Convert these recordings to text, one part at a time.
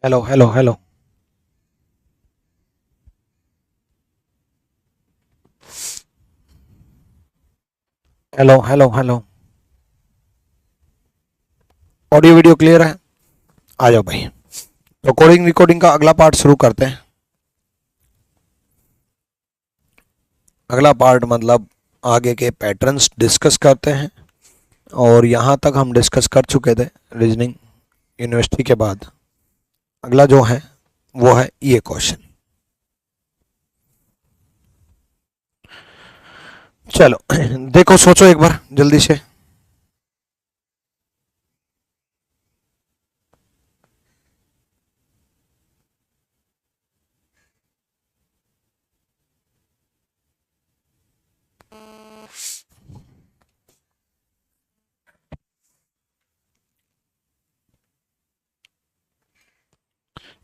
Hello hello hello. Hello hello hello. Audio video clear है? आ जाओ भाई। तो कोडिंग रिकॉर्डिंग का अगला पार्ट शुरू करते हैं। अगला पार्ट मतलब आगे के पैटर्न्स डिस्कस करते हैं। और यहाँ तक हम डिस्कस कर चुके थे रीजनिंग यूनिवर्सिटी के बाद। अगला जो है वो है ये क्वेश्चन। चलो देखो, सोचो एक बार जल्दी से।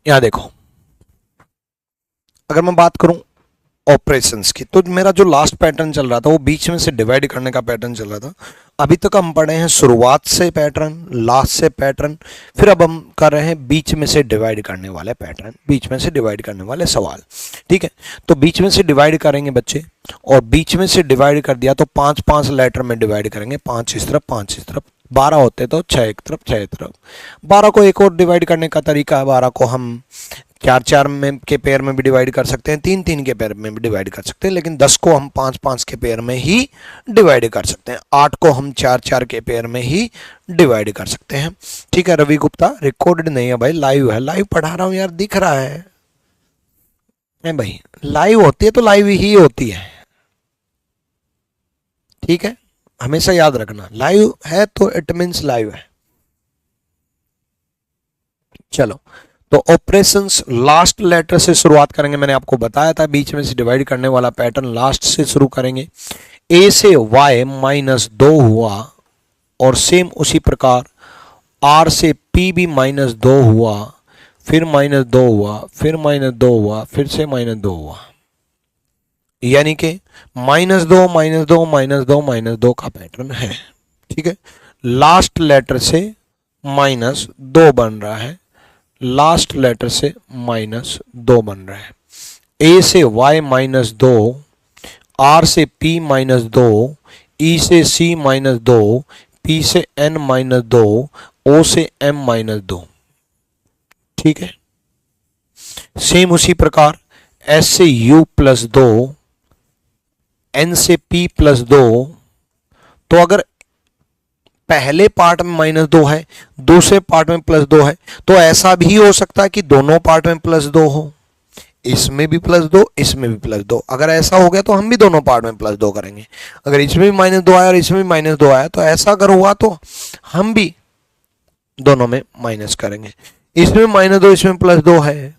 यहाँ देखो, अगर मैं बात करूं ऑपरेशंस की, तो मेरा जो लास्ट पैटर्न चल रहा था वो बीच में से डिवाइड करने का पैटर्न चल रहा था। अभी तक हम पढ़े हैं शुरुआत से पैटर्न, लास्ट से पैटर्न, फिर अब हम कर रहे हैं बीच में से डिवाइड करने वाले पैटर्न, बीच में से डिवाइड करने वाले सवाल। ठीक है, तो बीच में से डिवाइड करेंगे बच्चे, और बीच में से डिवाइड कर दिया तो 5-5 लेटर में डिवाइड करेंगे, 5 इस तरफ 5 इस तरफ। 12 होते तो 6 एक तरफ 6 एक तरफ। 12 को एक और डिवाइड करने का तरीका है, 12 को हम 4-4 में के पेयर में भी डिवाइड कर सकते हैं, 3-3 के पेयर में भी डिवाइड कर सकते हैं, लेकिन 10 को हम 5-5 के पेयर में ही डिवाइड कर सकते हैं। 8 को हम 4-4 के पेयर में ही डिवाइड कर सकते हैं। ठीक है रवि गुप्ता, रिकॉर्डेड नहीं है भाई, लाइव है। लाइव पढ़ा रहा हूं यार, दिख रहा है नहीं भाई, लाइव होती है तो लाइव ही होती है। ठीक है, हमेशा याद रखना, लाइव है तो इट मीन्स लाइव है। चलो, तो ऑपरेशंस लास्ट लेटर से शुरुआत करेंगे। मैंने आपको बताया था बीच में से डिवाइड करने वाला पैटर्न लास्ट से शुरू करेंगे। ए से वाई -2 हुआ, और सेम उसी प्रकार आर से पी भी -2 हुआ, फिर -2 हुआ, फिर -2 हुआ, फिर से -2 हुआ। यानी कि -2 -2 -2 -2 का पैटर्न है। ठीक है, लास्ट लेटर से -2 बन रहा है, लास्ट लेटर से -2 बन रहा है। ए से y -2, आर से p -2, ई से c -2, p से n -2, o से m -2। ठीक है, सेम उसी प्रकार s से u +2, n से p +2। तो अगर पहले पार्ट में -2 है, दूसरे पार्ट में +2 है, तो ऐसा भी हो सकता है कि दोनों पार्ट में +2 हो, इसमें भी +2 इसमें भी +2। अगर ऐसा हो गया तो हम भी दोनों पार्ट में +2 करेंगे। अगर इसमें भी -2 आया और इसमें भी -2 आया, तो ऐसा अगर हुआ तो हम भी दोनों में माइनस करेंगे। इसमें -2 इसमें +2 है,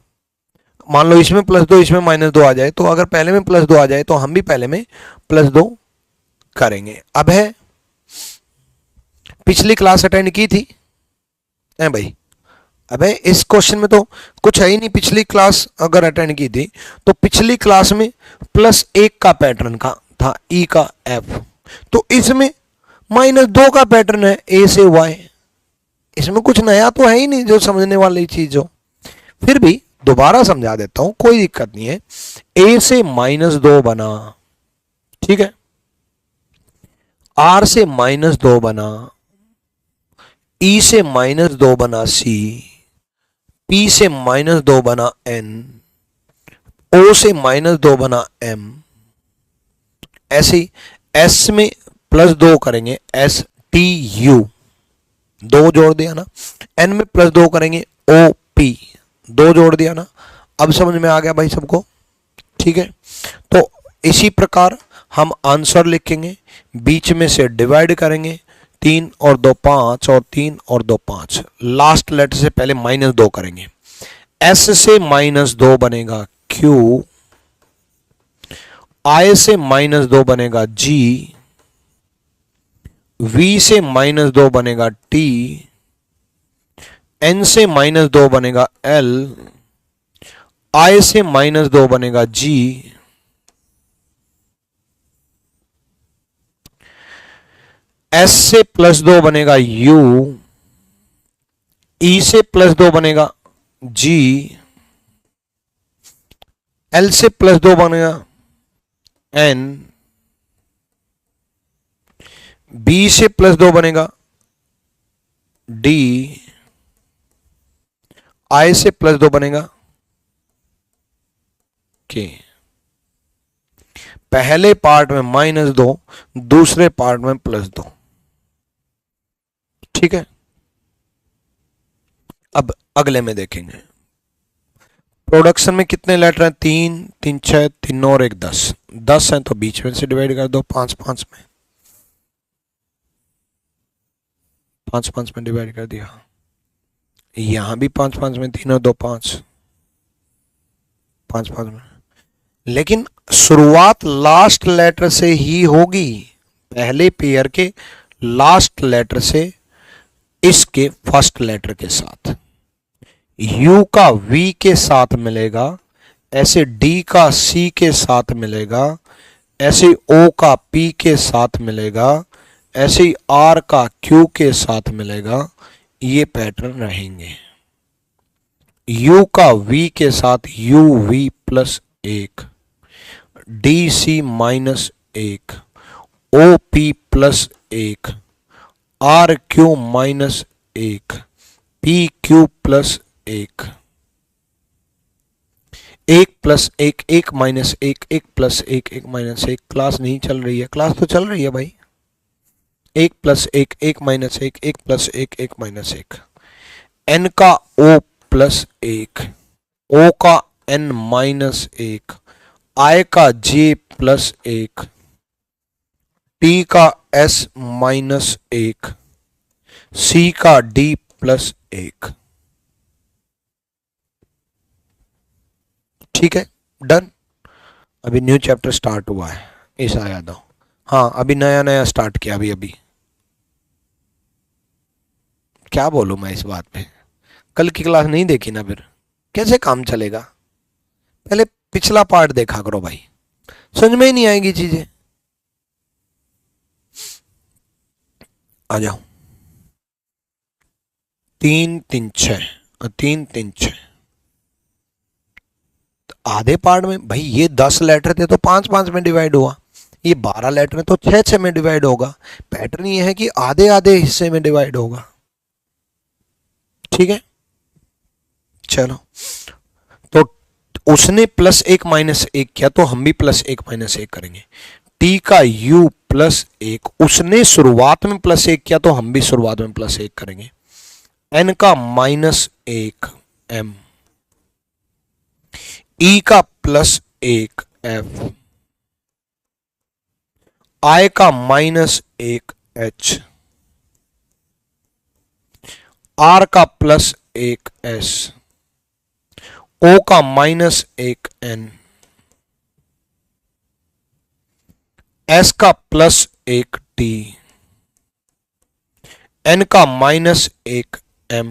मान लो इसमें +2 इसमें -2 आ जाए, तो अगर पहले में +2 आ जाए तो हम भी पहले में +2 करेंगे। अब है, पिछली क्लास अटेंड की थी है भाई? अबे इस क्वेश्चन में तो कुछ है ही नहीं। पिछली क्लास अगर अटेंड की थी तो पिछली क्लास में +1 का पैटर्न का था, ई का एफ। तो इसमें -2 का पैटर्न है, ए से वाई। इसमें कुछ नया तो है ही नहीं जो समझने वाली चीज हो। फिर भी दोबारा समझा देता हूं, कोई दिक्कत नहीं है। ए से -2 बना, ठीक है, आर से -2 बना, ई से -2 बना सी, पी से -2 बना एन, ओ से -2 बना एम। ऐसे ही एस में +2 करेंगे, एस टी यू, 2 जोड़ दिया ना। एन में +2 करेंगे, ओ पी, 2 जोड़ दिया ना। अब समझ में आ गया भाई सबको? ठीक है, तो इसी प्रकार हम आंसर लिखेंगे, बीच में से डिवाइड करेंगे, 3 और 2 5, और 3 और 2 5। लास्ट लेटर से पहले -2 करेंगे। एस से -2 बनेगा क्यू, आई से -2 बनेगा जी, वी से -2 बनेगा टी, एन से -2 बनेगा एल, आई से -2 बनेगा जी, एस से +2 बनेगा यू, ई से +2 बनेगा जी एल से +2 बनेगा, एन बी से +2 बनेगा, डी आई से +2 बनेगा, के पहले पार्ट में -2, दूसरे पार्ट में +2। ठीक है, अब अगले में देखेंगे। प्रोडक्शन में कितने लेटर हैं? 3 3 6 3 और 1 10। 10 हैं तो बीच में से डिवाइड कर दो 5 5 में, 5 5 में डिवाइड कर दिया। यहां भी 5 5 में, 3 और 2 5, 5 5 में। लेकिन शुरुआत लास्ट लेटर से ही होगी, पहले पेयर के लास्ट लेटर से, इसके फर्स्ट लेटर के साथ। U का V के साथ मिलेगा, ऐसे D का C के साथ मिलेगा, ऐसे O का P के साथ मिलेगा, ऐसे ही R का Q के साथ मिलेगा। ये पैटर्न रहेंगे। U का V के साथ UV +1, DC -1, OP +1, RQ -1, PQ +1, 1 + 1 1 -1 1 + 1 1 -1। Class नहीं चल रही है? क्लास तो चल रही है भाई। 1 + 1 1 -1 1 + 1 1 -1। N का O +1, O का N -1, I का J +1, T का S -1, C का D +1। ठीक है, डन। अभी न्यू चैप्टर स्टार्ट हुआ है, ऐसा याद हो। हाँ, अभी नया नया स्टार्ट किया अभी अभी। क्या बोलूं मैं इस बात पे? कल की क्लास नहीं देखी ना, फिर कैसे काम चलेगा? पहले पिछला पार्ट देखा करो भाई, समझ में ही नहीं आएगी चीजें। आ जाओ। 3 3 6 और 3 3 6। आधे पार्ट में भाई ये 10 लेटर थे तो 5 5 में डिवाइड हुआ, ये 12 लेटर है तो 6 6 में डिवाइड होगा। पैटर्न ये है कि आधे आधे हिस्से में डिवाइड होगा। ठीक है, चलो। तो उसने +1 -1 किया तो हम भी +1 -1 करेंगे। T का U +1, उसने शुरुआत में +1 किया तो हम भी शुरुआत में +1 करेंगे। N का -1 M, E का +1 F, I का -1 H, R का +1 S, O का -1 N, S का +1 T, N का -1 M,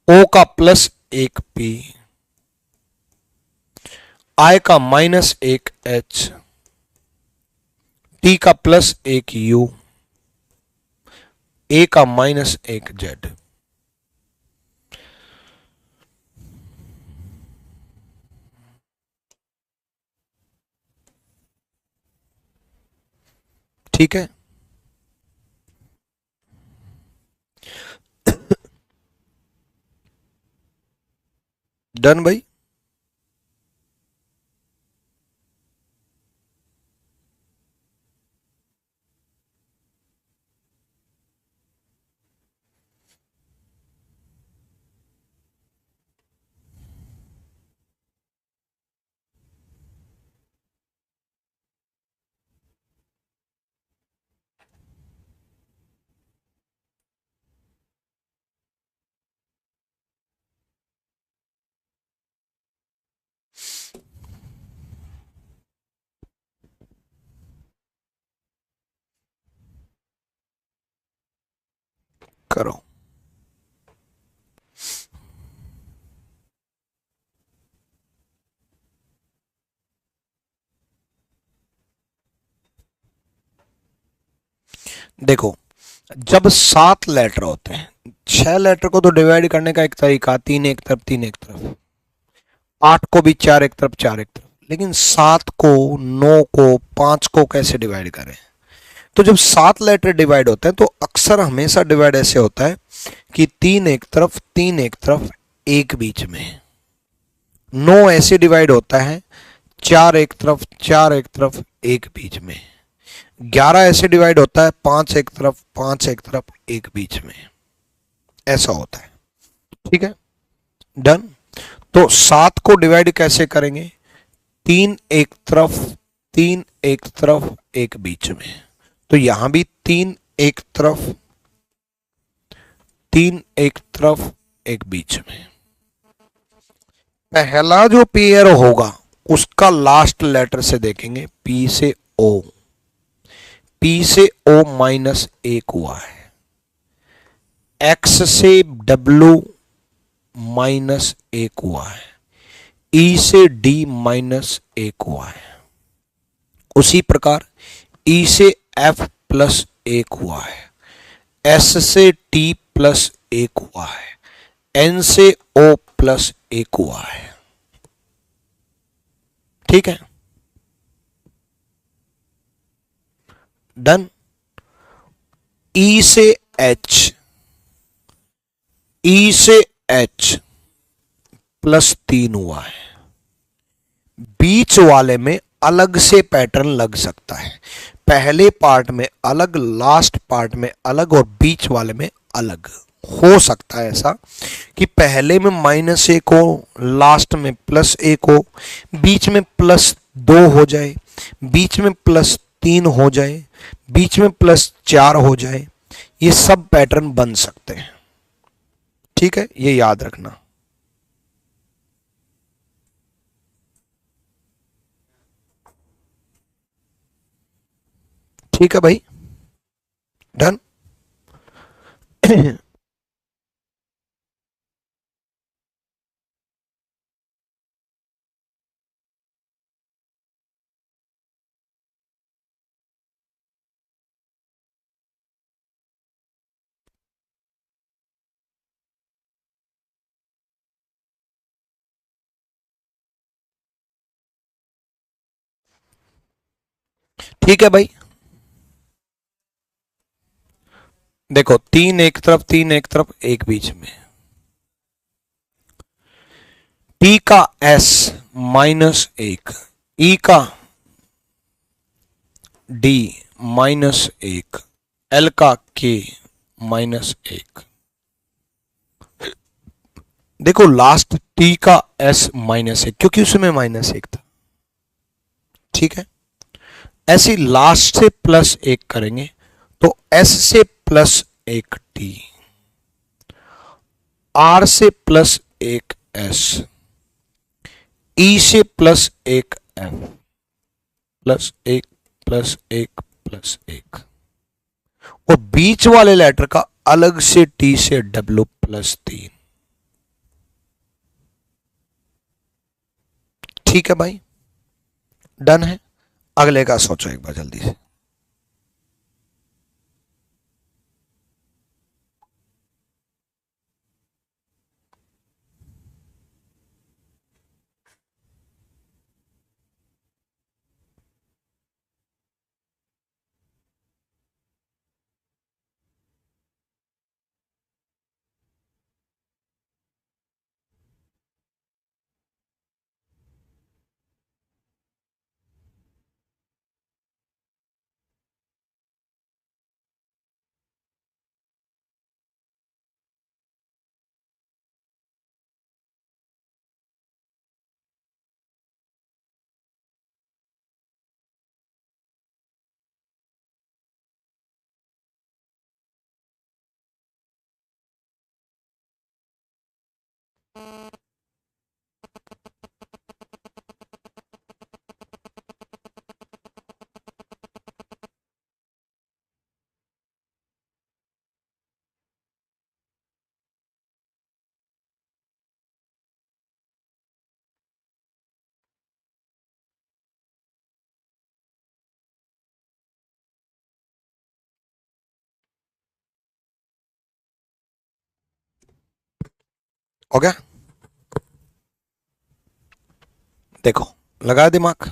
O का +1 P, I का -1 H, T का +1 U, A का -1 Z। ठीक है, डन भाई। करो। देखो, जब 7 लेटर होते हैं, 6 लेटर को तो डिवाइड करने का एक तरीका, 3 एक तरफ 3 एक तरफ, 8 को भी 4 एक तरफ 4 एक तरफ, लेकिन 7 को, 9 को, 5 को कैसे डिवाइड करें? तो जब 7 लेटर डिवाइड होते हैं तो अक्सर हमेशा डिवाइड ऐसे होता है कि 3 एक तरफ 3 एक तरफ एक बीच में। 9 ऐसे डिवाइड होता है 4 एक तरफ 4 एक तरफ एक बीच में। 11 ऐसे डिवाइड होता है 5 एक तरफ 5 एक तरफ एक बीच में। ऐसा होता है। ठीक है, डन। तो 7 को डिवाइड कैसे करेंगे? 3 एक तरफ 3 एक तरफ एक बीच में। तो यहां भी 3 एक तरफ 3 एक तरफ एक बीच में। पहला जो पेयर होगा उसका लास्ट लेटर से देखेंगे, पी से ओ, पी से ओ माइनस एक हुआ है, एक्स से डब्ल्यू माइनस एक हुआ है, ई से डी माइनस एक हुआ है, उसी प्रकार ई से एफ प्लस एक हुआ है, एस से टी प्लस एक हुआ है, एन से ओ प्लस एक हुआ है। ठीक है, डन। ई से एच, ई से एच प्लस 3 हुआ है। बीच वाले में अलग से पैटर्न लग सकता है, पहले पार्ट में अलग, लास्ट पार्ट में अलग और बीच वाले में अलग। हो सकता है ऐसा कि पहले में माइनस एक हो, लास्ट में प्लस एक हो, बीच में प्लस दो हो जाए, बीच में प्लस तीन हो जाए, बीच में प्लस चार हो जाए। ये सब पैटर्न बन सकते हैं। ठीक है, ये याद रखना। ठीक है भाई, डन। ठीक है भाई, देखो 3 एक तरफ 3 एक तरफ एक बीच में, टी का एस माइनस एक, ई का डी माइनस एक, एल का के माइनस एक। देखो लास्ट टी का एस माइनस एक, क्योंकि उसमें माइनस एक था। ठीक है, ऐसे लास्ट से प्लस एक करेंगे तो एस से प्लस एक टी, आर से प्लस एक एस, ई से प्लस एक एफ, प्लस एक प्लस एक प्लस एक, और बीच वाले लेटर का अलग से टी से डब्ल्यू प्लस 3। ठीक है भाई, डन है। अगले का सोचो एक बार जल्दी से। हो गया? देखो, लगा दिमाग।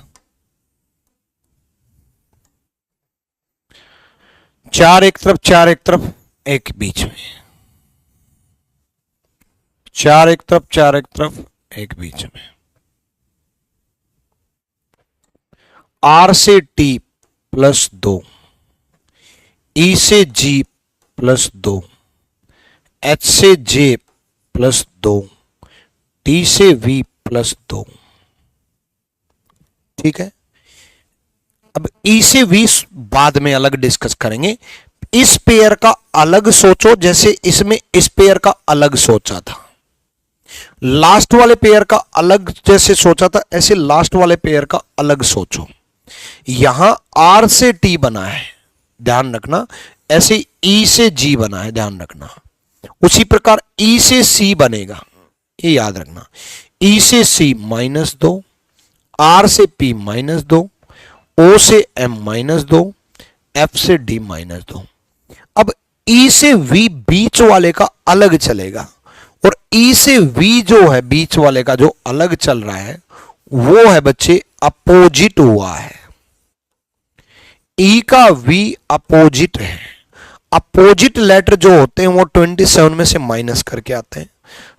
चार एक तरफ, चार एक तरफ, एक बीच में, चार एक तरफ, चार एक तरफ, एक बीच में। आर से टी प्लस दो, ई से जी प्लस दो, एच से जे प्लस दो, टी से वी प्लस दो। ठीक है, अब ई से वी बाद में अलग डिस्कस करेंगे। इस पेयर का अलग सोचो, जैसे इसमें इस पेयर का अलग सोचा था। लास्ट वाले पेयर का अलग जैसे सोचा था, ऐसे लास्ट वाले पेयर का अलग सोचो। यहां आर से टी बना है, ध्यान रखना। ऐसे ई से जी बना है, ध्यान रखना। उसी प्रकार ई से सी बनेगा, ये याद रखना। ई से सी माइनस दो, आर से पी माइनस दो, ओ से एम माइनस दो, एफ से डी माइनस दो। अब ई से वी बीच वाले का अलग चलेगा, और ई से वी जो है बीच वाले का जो अलग चल रहा है वो है बच्चे अपोजिट हुआ है। ई का वी अपोजिट है। अपोजिट लेटर जो होते हैं वो 27 में से माइनस करके आते हैं,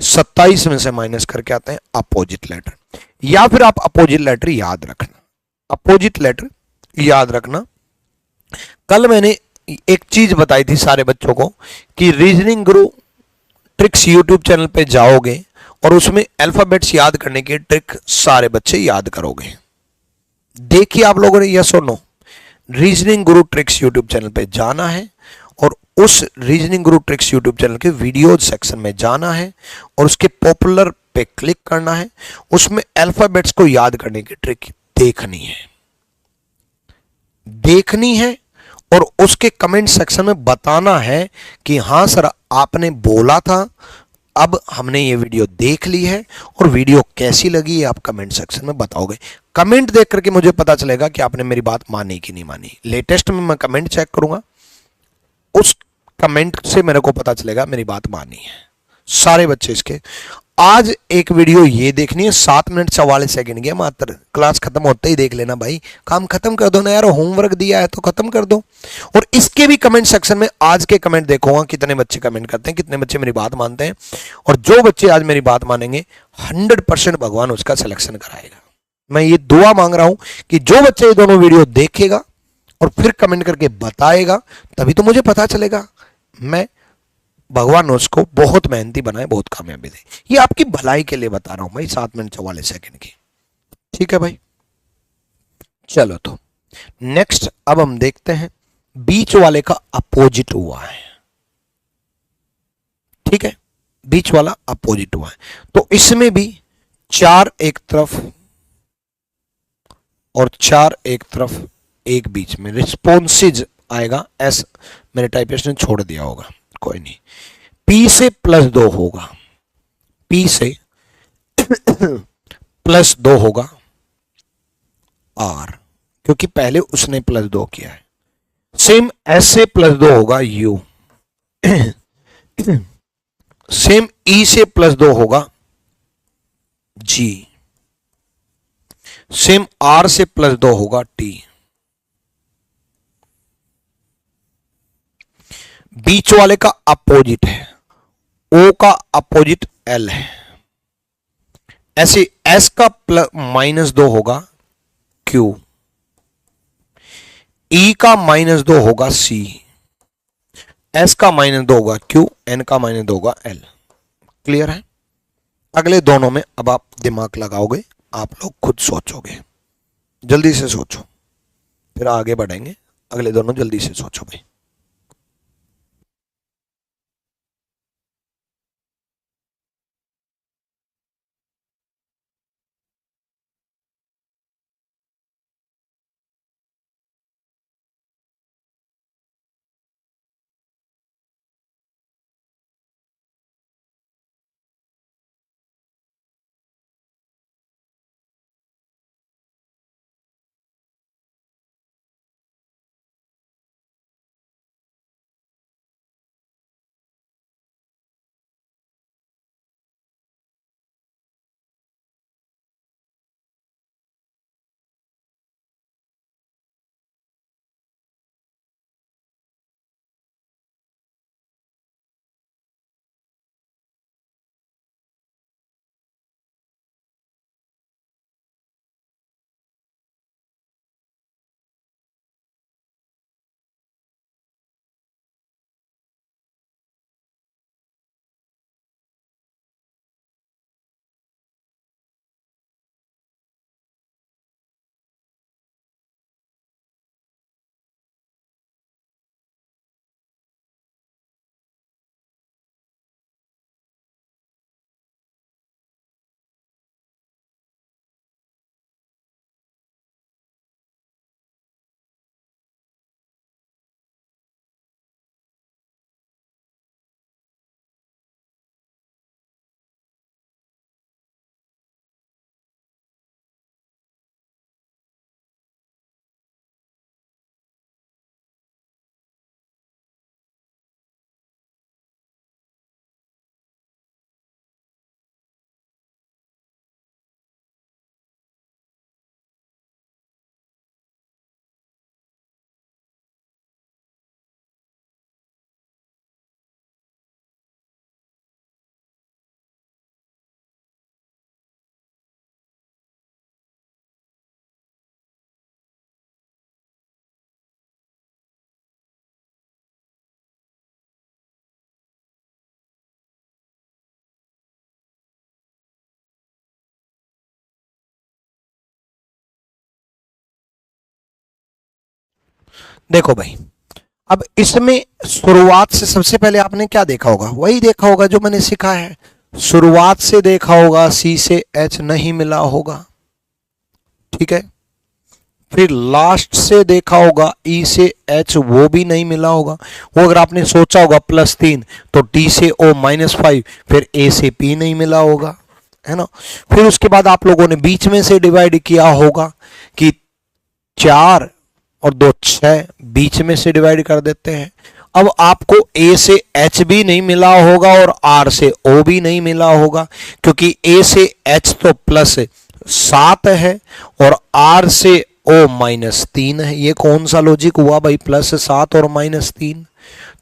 27 में से माइनस करके आते हैं अपोजिट लेटर। या फिर आप अपोजिट लेटर याद रखना, अपोजिट लेटर याद रखना। कल मैंने एक चीज बताई थी सारे बच्चों को कि रीजनिंग गुरु ट्रिक्स यूट्यूब चैनल पे जाओगे और उसमें अल्फाबेट्स याद करने की ट्रिक सारे बच्चे याद करोगे। देखिए आप लोगों ने, यस और नो? रीजनिंग गुरु ट्रिक्स यूट्यूब चैनल पे जाना है और उस रीजनिंग गुरु ट्रिक्स यूट्यूब चैनल के वीडियो सेक्शन में जाना है और उसके पॉपुलर पे क्लिक करना है। उसमें अल्फाबेट्स को याद करने की ट्रिक देखनी है, देखनी है, और उसके कमेंट सेक्शन में बताना है कि हां सर आपने बोला था, अब हमने ये वीडियो देख ली है और वीडियो कैसी लगी है आप कमेंट सेक्शन में बताओगे। कमेंट देख करके मुझे पता चलेगा कि आपने मेरी बात मानी कि नहीं मानी। लेटेस्ट में मैं कमेंट चेक करूंगा, उस कमेंट से मेरे को पता चलेगा मेरी बात मानी है। सारे बच्चे इसके आज एक वीडियो ये देखनी है, 7 मिनट 44 सेकंड की मात्र। क्लास खत्म होते ही देख लेना भाई, काम खत्म कर दो ना यार, होमवर्क दिया है तो खत्म कर दो। और इसके भी कमेंट सेक्शन में आज के कमेंट देखूंगा कितने बच्चे कमेंट करते हैं, कितने बच्चे मेरी बात मानते हैं। और जो बच्चे आज मेरी बात मानेंगे 100% भगवान उसका सिलेक्शन कराएगा। मैं ये दुआ मांग रहा हूं कि जो बच्चे ये दोनों वीडियो देखेगा और फिर कमेंट करके बताएगा, तभी तो मुझे पता चलेगा। मैं भगवान उसको बहुत मेहनती बनाए, बहुत कामयाबी दे। ये आपकी भलाई के लिए बता रहा हूं भाई, 7 मिनट 44 सेकंड की। ठीक है भाई, चलो तो नेक्स्ट अब हम देखते हैं बीच वाले का अपोजिट हुआ है। ठीक है, बीच वाला अपोजिट हुआ है, तो इसमें भी 4 एक तरफ और 4 एक तरफ, एक बीच में। रिस्पॉन्सिज आएगा, एस मेरे टाइपिस्ट ने छोड़ दिया होगा, कोई नहीं। पी से प्लस 2 होगा, पी से प्लस 2 होगा आर, क्योंकि पहले उसने प्लस 2 किया है। सेम एस से प्लस 2 होगा यू, सेम ई से प्लस 2 होगा जी, सेम आर से प्लस 2 होगा टी। बीच वाले का अपोजिट है, ओ का अपोजिट एल है। ऐसे एस का प्लस -2 होगा क्यू, ई का -2 होगा सी, एस का -2 होगा क्यू, एन का -2 होगा एल। क्लियर है? अगले दोनों में अब आप दिमाग लगाओगे, आप लोग खुद सोचोगे। जल्दी से सोचो, फिर आगे बढ़ेंगे। अगले दोनों जल्दी से सोचो भाई। देखो भाई, अब इसमें शुरुआत से सबसे पहले आपने क्या देखा होगा, वही देखा होगा जो मैंने सिखा है। शुरुआत से देखा होगा सी से एच नहीं मिला होगा, ठीक है। फिर लास्ट से देखा होगा ई से एच, वो भी नहीं मिला होगा। वो अगर आपने सोचा होगा +3 तो टी से ओ -5, फिर ए से पी नहीं मिला होगा, है ना। फिर उसके बाद आप लोगों ने बीच में से डिवाइड किया होगा कि 4 और 2 6, बीच में से डिवाइड कर देते हैं। अब आपको ए से एच भी नहीं मिला होगा और आर से ओ भी नहीं मिला होगा, क्योंकि ए से एच तो +7 है और आर से ओ -3 है। ये कौन सा लॉजिक हुआ भाई, +7 और -3,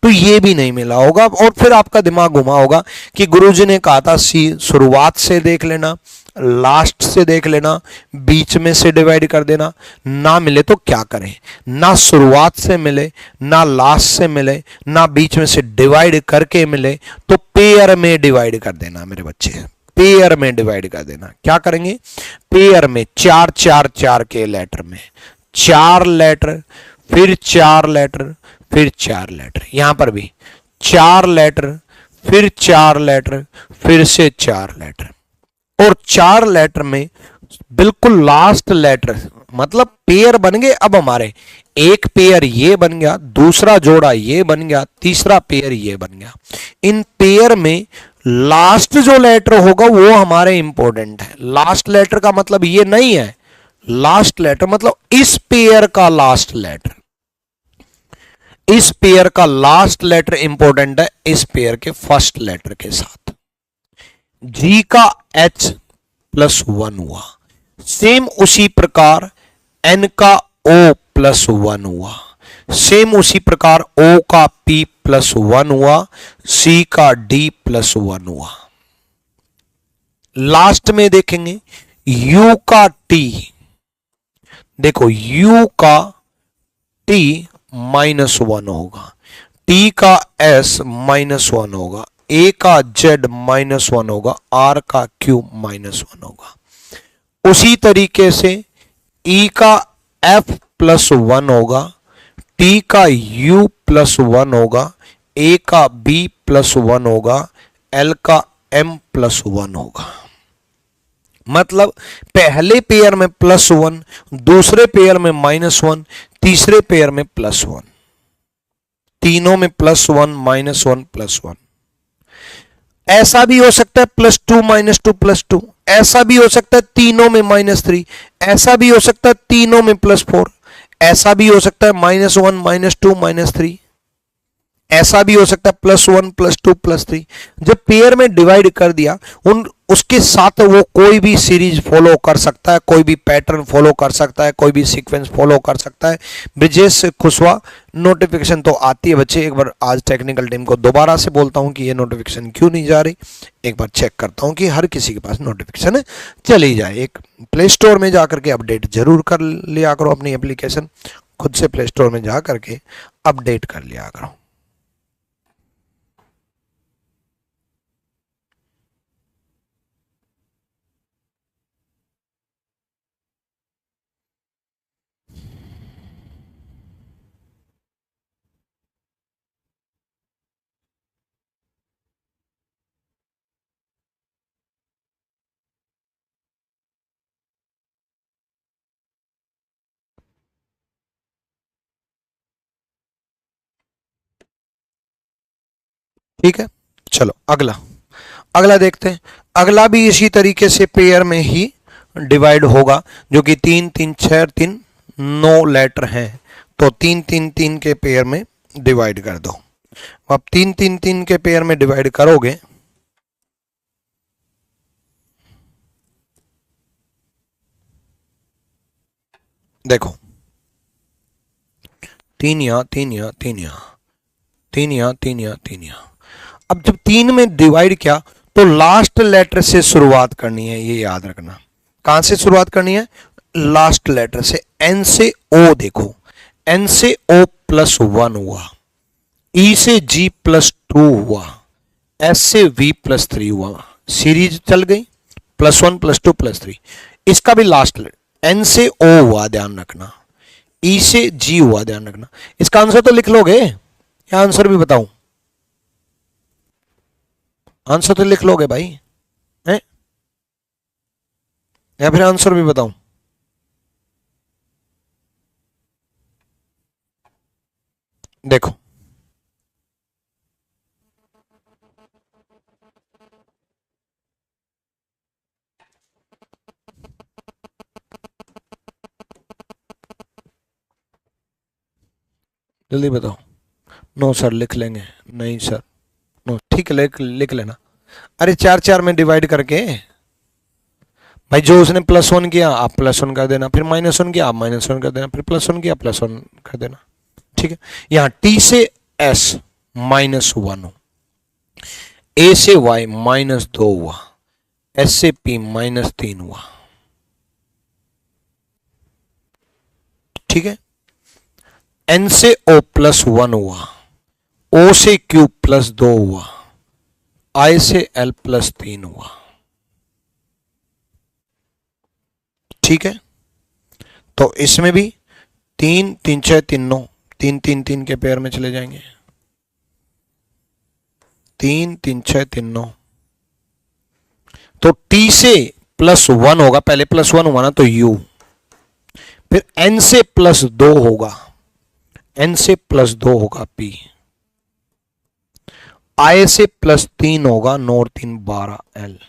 तो ये भी नहीं मिला होगा। और फिर आपका दिमाग घुमा होगा कि गुरुजी ने कहा था सी शुरुआत से देख लेना, लास्ट से देख लेना, बीच में से डिवाइड कर देना। ना मिले तो क्या करें, ना शुरुआत से मिले, ना लास्ट से मिले, ना बीच में से डिवाइड करके मिले, तो पेयर में डिवाइड कर देना मेरे बच्चे, पेयर में डिवाइड कर देना। क्या करेंगे, पेयर में 4 4 4 के लेटर में 4 लेटर, फिर 4 लेटर, फिर 4 लेटर, यहां पर भी 4 लेटर, फिर 4 लेटर, फिर से 4 लेटर, और 4 लेटर में बिल्कुल लास्ट लेटर, मतलब पेयर बन गए। अब हमारे एक पेयर ये बन गया, दूसरा जोड़ा ये बन गया, तीसरा पेयर ये बन गया। इन पेयर में लास्ट जो लेटर होगा वो हमारे इंपॉर्टेंट है। लास्ट लेटर का मतलब ये नहीं है, लास्ट लेटर मतलब इस पेयर का लास्ट लेटर, इस पेयर का लास्ट लेटर इंपॉर्टेंट है इस पेयर के फर्स्ट लेटर के साथ। जी का H+1 हुआ, सेम उसी प्रकार N का O+1 हुआ, सेम उसी प्रकार O का P+1 हुआ, C का D+1 हुआ। लास्ट में देखेंगे U का T, देखो U का T -1 होगा, T का S -1 होगा, A का Z -1 होगा, R का Q -1 होगा। उसी तरीके से E का F+1 होगा, T का U+1 होगा, A का B+1 होगा, L का M+1 होगा। मतलब पहले पेयर में +1, दूसरे पेयर में -1, तीसरे पेयर में +1, तीनों में +1 -1 +1। ऐसा भी हो सकता है +2 -2 +2, ऐसा भी हो सकता है तीनों में -3, ऐसा भी हो सकता है तीनों में +4, ऐसा भी हो सकता है -1 -2 -3, ऐसा भी हो सकता है +1 +2 +3। जब पेयर में डिवाइड कर दिया, उसके साथ वो कोई भी सीरीज फॉलो कर सकता है, कोई भी पैटर्न फॉलो कर सकता है, कोई भी सीक्वेंस फॉलो कर सकता है। ब्रिजेश कुशवाहा, नोटिफिकेशन तो आती है बच्चे, एक बार आज टेक्निकल टीम को दोबारा से बोलता हूं कि ये नोटिफिकेशन क्यों नहीं जा रही, एक बार चेक करता हूं कि हर किसी के पास नोटिफिकेशन है, चली जाए। एक प्ले स्टोर में जा करके अपडेट जरूर कर लिया करो, अपनी एप्लीकेशन खुद से प्ले स्टोर में जा करके अपडेट कर लिया करो। ठीक है, चलो अगला अगला देखते हैं। अगला भी इसी तरीके से पेयर में ही डिवाइड होगा, जो कि 3 3 6 3 9 लेटर हैं, तो 3 3 3 के पेयर में डिवाइड कर दो। अब 3 3 3 के पेयर में डिवाइड करोगे, देखो 3 यहाँ 3 यहाँ 3 यहाँ 3 यहाँ 3 यहाँ 3 यहाँ। अब जब 3 में डिवाइड किया तो लास्ट लेटर से शुरुआत करनी है, ये याद रखना। कहां से शुरुआत करनी है, लास्ट लेटर से। N से O, देखो N से O+1 हुआ, E से G+2 हुआ, S से V+3 हुआ, सीरीज चल गई +1 +2 +3। इसका भी लास्ट N से O हुआ, ध्यान रखना ई से जी हुआ, ध्यान रखना। इसका आंसर तो लिख लोगे या आंसर भी बताऊं? आंसर तो लिख लोगे भाई, हैं? या फिर आंसर भी बताऊं? देखो, जल्दी बताओ। नो सर, लिख लेंगे। नहीं सर, नो, ठीक है, लिख लेना। अरे चार चार में डिवाइड करके भाई, जो उसने +1 किया आप +1 कर देना, फिर -1 किया आप -1 कर देना, फिर +1 किया +1 कर देना। ठीक है, यहां t से s -1 हो, a से y -2 हुआ, s से p -3 हुआ। ठीक है, n से o +1 हुआ, o से q +2 हुआ, i से l +3 हुआ। ठीक है, तो इसमें भी 3 3 6 3 9, 3 3 3 के पेयर में चले जाएंगे। 3 3 6 3 9, तो t से +1 होगा, पहले +1 हुआ ना तो u, फिर n से +2 होगा, n से +2 होगा p, i से +3 होगा, 9 और 3 12 l।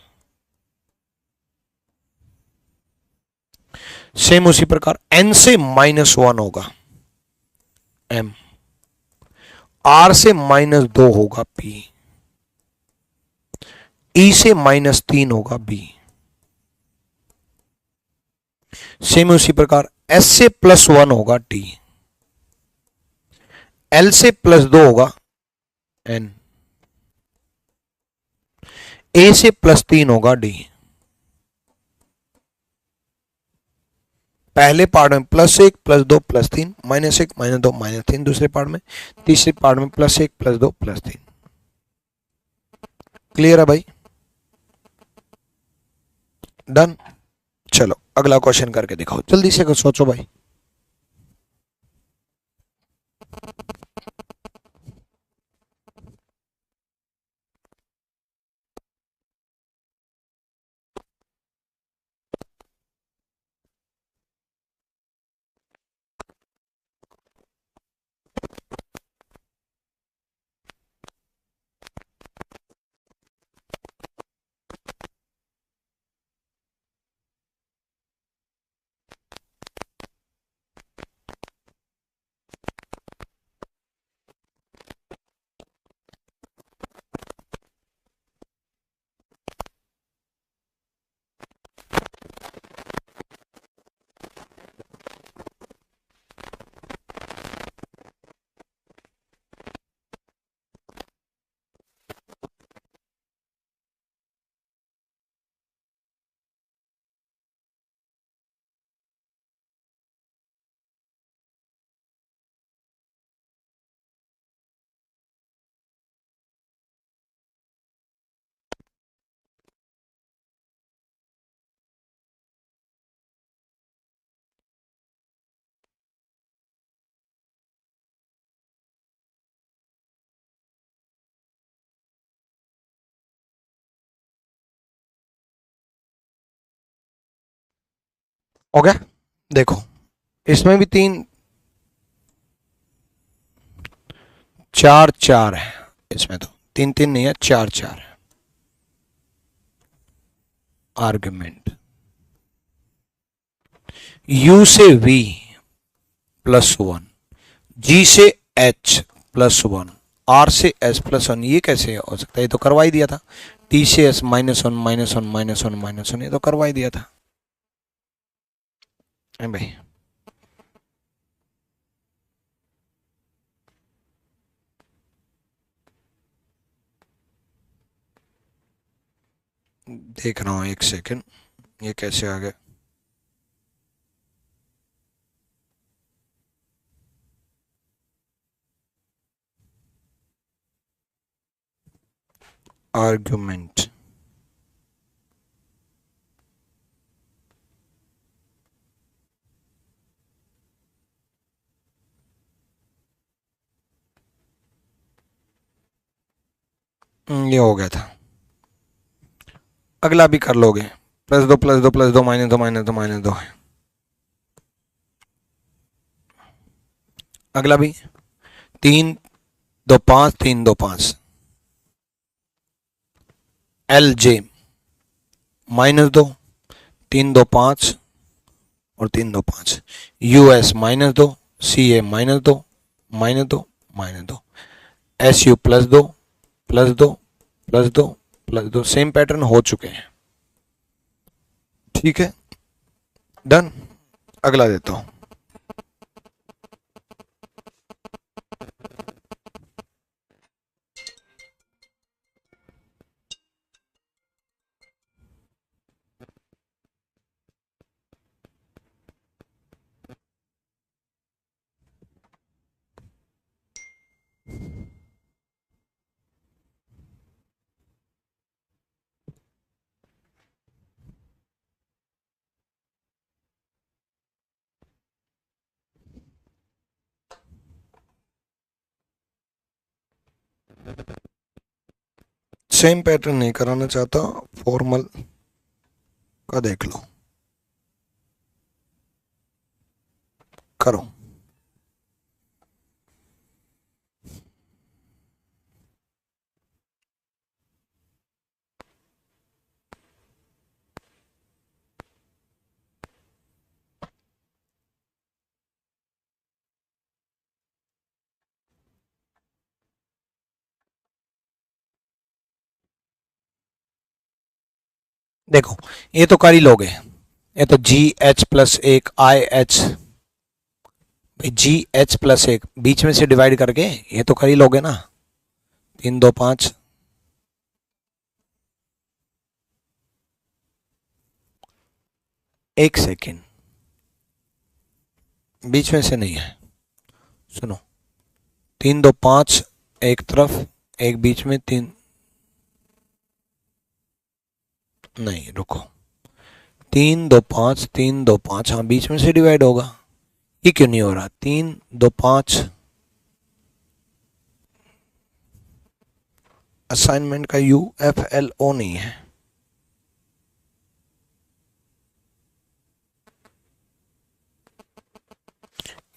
सेम उसी प्रकार n से -1 होगा m, r से -2 होगा p, e से -3 होगा b। सेम उसी प्रकार s से +1 होगा t, l से +2 होगा n, a से +3 होगा d। पहले पार्ट में +1 +2 +3, -1 -2 -3, दूसरे पार्ट में, तीसरे पार्ट में +1 +2 +3। क्लियर है भाई? डन। चलो अगला क्वेश्चन करके दिखाओ, जल्दी से सोचो भाई। हो गया? देखो, इसमें भी 3 4 4 है, इसमें तो 3 3 नहीं है, 4 4 है। आर्ग्यूमेंट u से v +1, g से h +1, r से s +1, ये कैसे हो सकता है? ये तो करवा ही दिया था। t से s -1 -1 -1 -1, ये तो करवा ही दिया था भाई। देख रहा हूँ, एक सेकंड, ये कैसे आ गया? आर्ग्यूमेंट ये हो गया था। अगला भी कर लोगे, प्लस दो प्लस दो प्लस दो माइनस दो माइनस दो माइनस दो है। अगला भी 3 2 5 3 2 5 एल जे -2 3 2 5 और 3 2 5 US -2 CA -2 -2 -2 SU +2 +2 +2 +2 same pattern हो चुके हैं। ठीक है, डन। अगला देता हूं। सेम पैटर्न नहीं कराना चाहता, फॉर्मल का देख लो, करो। देखो ये तो कर ही लोगे, ये तो GH+1 IH, GH+1 बीच में से डिवाइड करके ये तो कर ही लोगे ना। 3 2 5 एक सेकेंड, बीच में से नहीं है, सुनो। 3 2 5 एक तरफ, एक बीच में, तीन नहीं, रुको। 3 2 5 हाँ बीच में से डिवाइड होगा, ये क्यों नहीं हो रहा? 3 2 5 असाइनमेंट का UFLO नहीं है,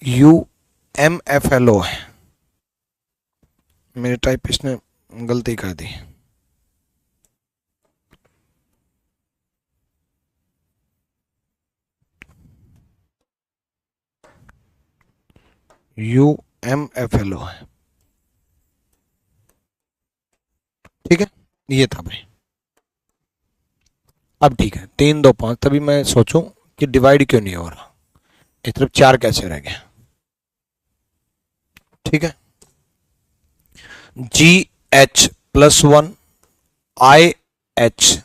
UMFLO है। मेरे टाइपिस्ट ने गलती कर दी। UMFLO है, ठीक है, ये था भाई। अब ठीक है, 3 2 5, तभी मैं सोचूं कि डिवाइड क्यों नहीं हो रहा, इस तरफ 4 कैसे रह गया। ठीक है, GH+1 IH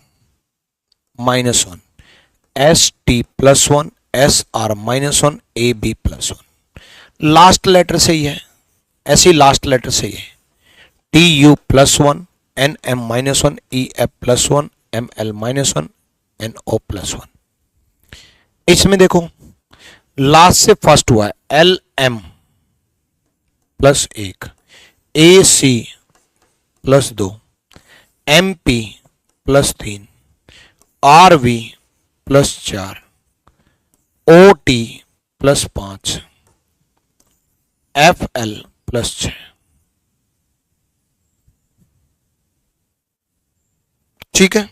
-1 ST+1 SR -1 AB+1, last letter से ही है, ऐसी लास्ट लेटर से ही है। TU+1 NM-1 EF+1 ML-1 NO+1। इसमें देखो लास्ट से फर्स्ट हुआ है LM +1 AC +2 MP +3 RV +4 OT +5 FL +6। ठीक है,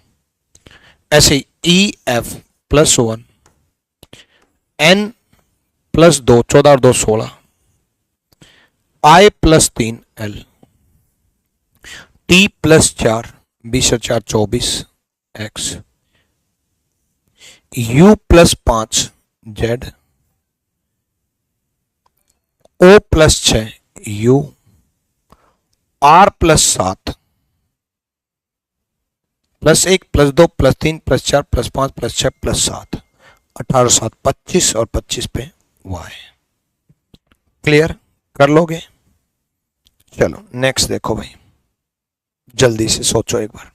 ऐसे EF+1 N+2 14 और 2 16 I+3 L T+4 20 और 4 24 X U+5 Z O+6 U R+7 +1 +2 +3 +4 +5 +6 +7 18 7 25 और 25 पे Y। क्लियर कर लोगे? चलो नेक्स्ट देखो भाई, जल्दी से सोचो एक बार।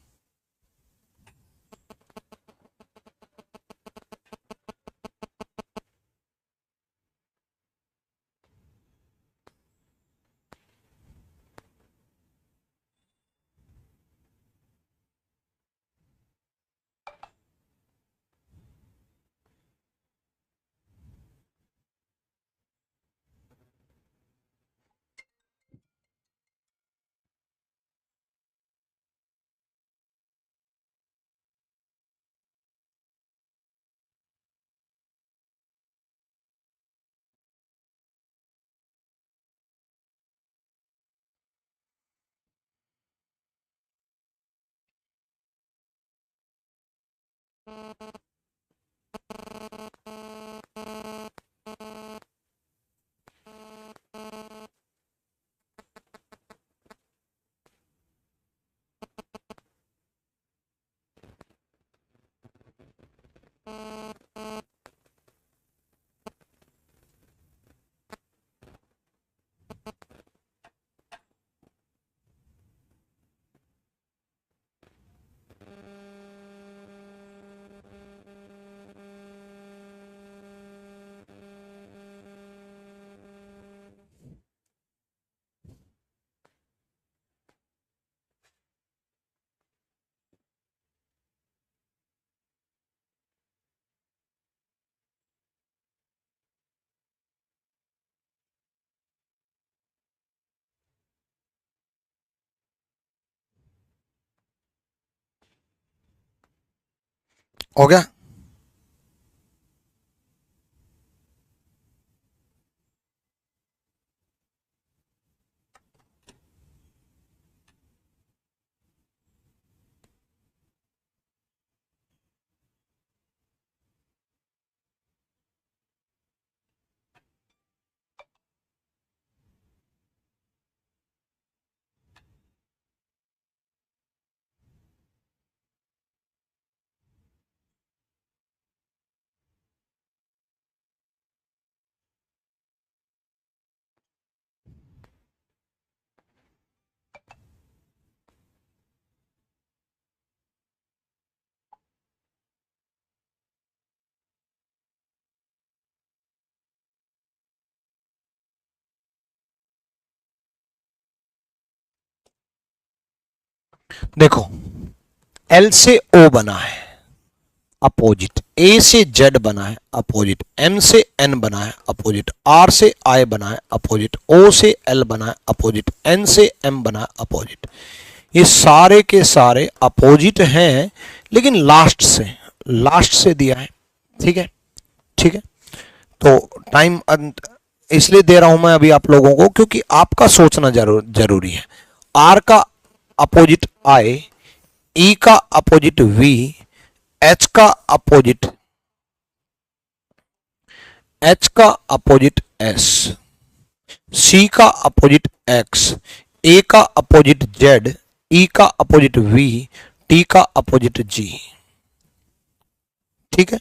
हो गया? देखो, एल से ओ बना है अपोजिट, ए से जेड बना है अपोजिट, एम से एन बना है अपोजिट, आर से आई बना है अपोजिट, ओ से एल बना है अपोजिट, एन से एम बना है अपोजिट। ये सारे के सारे अपोजिट हैं, लेकिन लास्ट से दिया है। ठीक है, ठीक है। तो टाइम इसलिए दे रहा हूं मैं अभी आप लोगों को, क्योंकि आपका सोचना जरूरी है। आर का अपोजिट आई, ई का अपोजिट वी, एच का अपोजिट एस, सी का अपोजिट एक्स, ए का अपोजिट जेड, ई का अपोजिट वी, टी का अपोजिट जी। ठीक है।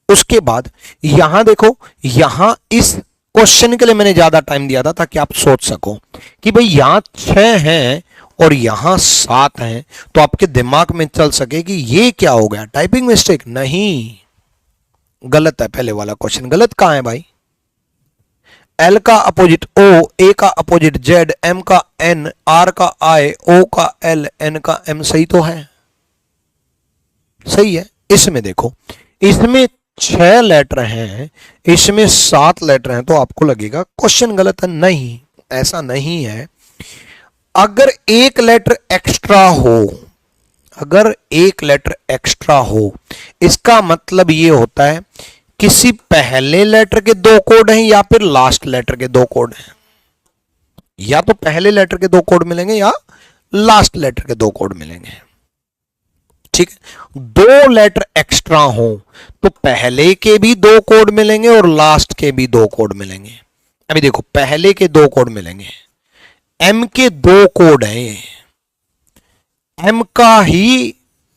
उसके बाद यहां देखो, यहां इस क्वेश्चन के लिए मैंने ज्यादा टाइम दिया था ताकि आप सोच सको कि भाई यहां 6 हैं और यहां 7 हैं, तो आपके दिमाग में चल सके कि ये क्या हो गया, टाइपिंग मिस्टेक। नहीं, गलत है। पहले वाला क्वेश्चन गलत कहां है भाई? एल का अपोजिट ओ, ए का अपोजिट जेड, एम का एन, आर का आई, ओ का एल, एन का एम। सही तो है, सही है। इसमें देखो, इसमें 6 लेटर हैं, इसमें 7 लेटर हैं, तो आपको लगेगा क्वेश्चन गलत है। नहीं, ऐसा नहीं है। अगर एक लेटर एक्स्ट्रा हो, अगर एक लेटर एक्स्ट्रा हो, इसका मतलब ये होता है किसी पहले लेटर के 2 कोड हैं या फिर लास्ट लेटर के 2 कोड हैं। या तो पहले लेटर के 2 कोड मिलेंगे या लास्ट लेटर के 2 कोड मिलेंगे। ठीक है। 2 लेटर एक्स्ट्रा हो तो पहले के भी 2 कोड मिलेंगे और लास्ट के भी 2 कोड मिलेंगे। अभी देखो, पहले के 2 कोड मिलेंगे, एम के 2 कोड हैं, एम का ही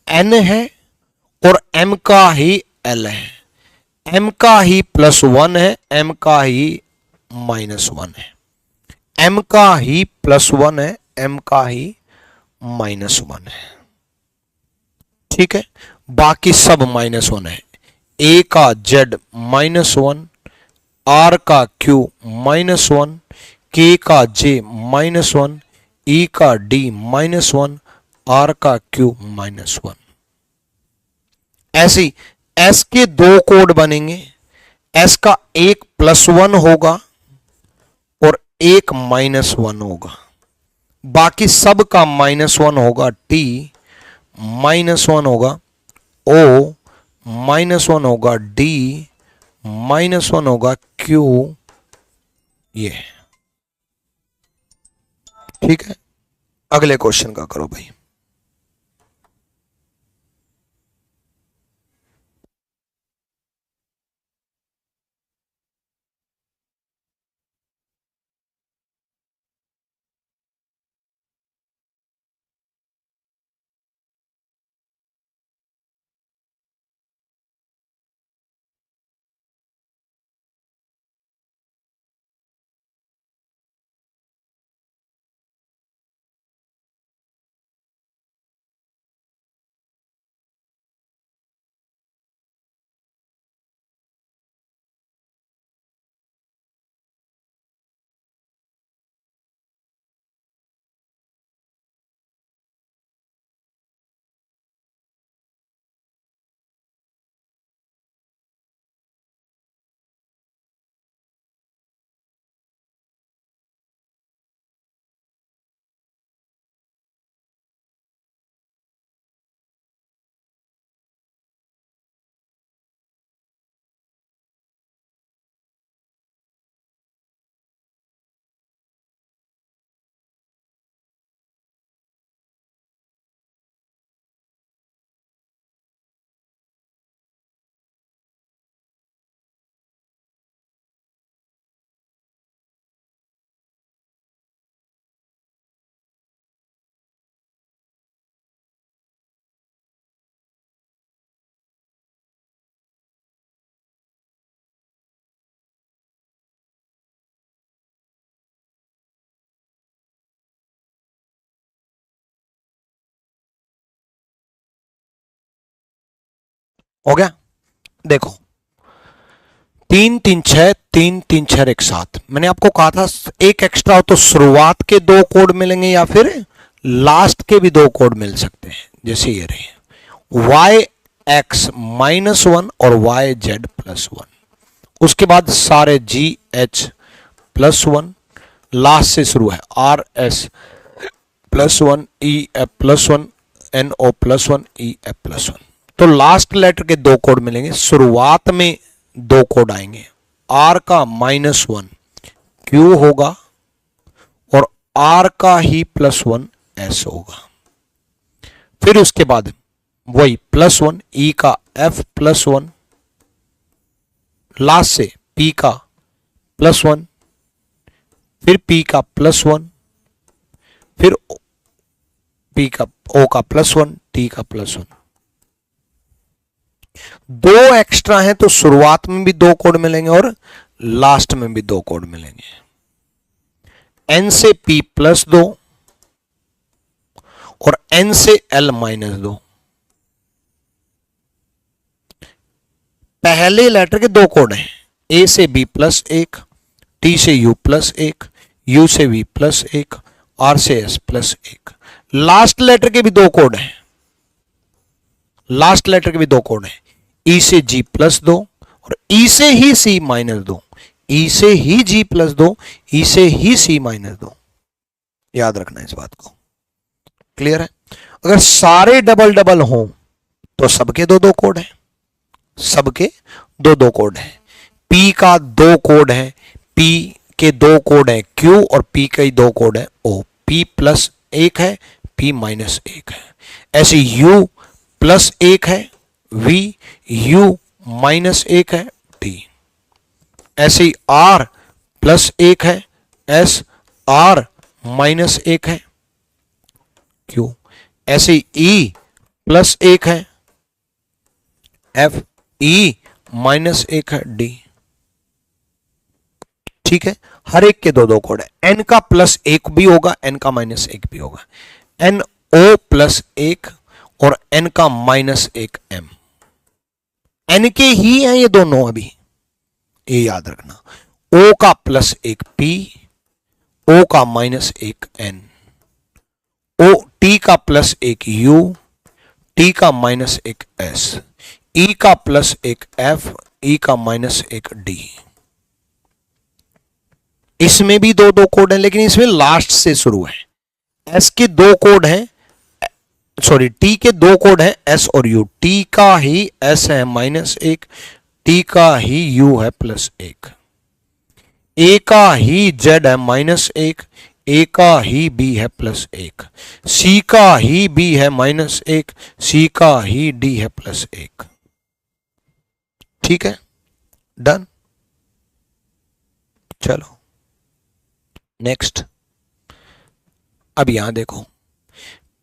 एन है और एम का ही एल है, एम का ही +1 है, एम का ही -1 है, एम का ही +1 है, एम का ही -1 है। ठीक है। बाकी सब -1 है। ए का जेड -1, आर का क्यू -1, के का जे -1, ई का डी -1, आर का क्यू -1। ऐसी एस के 2 कोड बनेंगे, एस का एक +1 होगा और एक -1 होगा। बाकी सब का -1 होगा, टी -1 होगा, ओ -1 होगा, डी -1 होगा, क्यू ये। ठीक है। अगले क्वेश्चन का करो भाई। हो गया। देखो 3 3 6 3 3 6 एक साथ, मैंने आपको कहा था एक एक्स्ट्रा हो तो शुरुआत के 2 कोड मिलेंगे या फिर लास्ट के भी 2 कोड मिल सकते हैं। जैसे ये रहे y x -1 और y z +1, उसके बाद सारे g h +1, लास्ट से शुरू है r s +1 e f +1 n o +1 e f +1। तो लास्ट लेटर के 2 कोड मिलेंगे, शुरुआत में 2 कोड आएंगे, r का -1 q होगा और r का ही +1 s होगा। फिर उसके बाद वही +1 e का f +1, लास्ट से p का +1, फिर p का +1, फिर p का o का +1, t का +1। 2 एक्स्ट्रा हैं तो शुरुआत में भी 2 कोड मिलेंगे और लास्ट में भी 2 कोड मिलेंगे। n से p +2 और n से l -2। पहले लेटर के 2 कोड हैं, a से b +1, t से u +1, u से v +1, r से s +1। लास्ट लेटर के भी 2 कोड हैं, लास्ट लेटर के भी 2 कोड हैं, e से g +2 और e से ही c -2, e से ही g +2, e से ही c -2। याद रखना इस बात को, क्लियर है। अगर सारे डबल डबल हों तो सबके 2 कोड हैं, सबके 2 कोड हैं। p का 2 कोड है, p के 2 कोड है q और p के 2 कोड है o। p +1 है, p -1 है। ऐसे u +1 है, v u -1 है, t। ऐसे ही r +1 है, s r -1 है, q। ऐसे ही e +1 है, f e -1 है, d। ठीक है, हर एक के 2 कोड है। n का +1 भी होगा, n का -1 भी होगा। n o +1 और n का -1 m। n के ही हैं ये दोनों, अभी ये याद रखना। o का +1 p, o का -1 n, o t का +1 u, t का -1 s, e का +1 f, e का -1 d। इसमें भी 2 कोड हैं, लेकिन इसमें लास्ट से शुरू है। s के 2 कोड हैं, सॉरी t के 2 कोड हैं s और u। t का ही s है -1, t का ही u है +1, a का ही z है -1, a का ही b है +1, c का ही b है -1, c का ही d है +1। ठीक है, डन। चलो नेक्स्ट, अब यहां देखो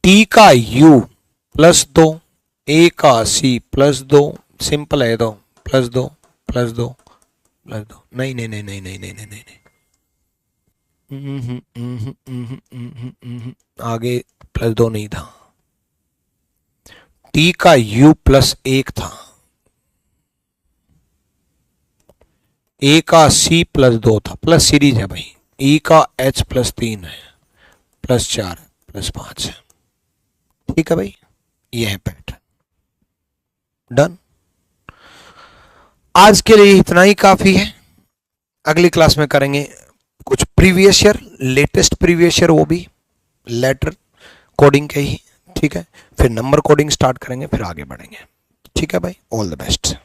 t का u +2, a का c +2, सिंपल है तो +2 +2 +2। नहीं नहीं नहीं नहीं नहीं नहीं नहीं नहीं, आगे +2 नहीं था। t का u +1 था, a का c +2 था, प्लस सीरीज है भाई। e का h +3 है, +4 +5 है। ठीक है भाई, ये है पैटर्न। डन। आज के लिए इतना ही काफी है। अगली क्लास में करेंगे कुछ previous year, latest previous year, वो भी लेटर कोडिंग के ही। ठीक है, फिर नंबर कोडिंग स्टार्ट करेंगे, फिर आगे बढ़ेंगे। ठीक है भाई, ऑल द बेस्ट।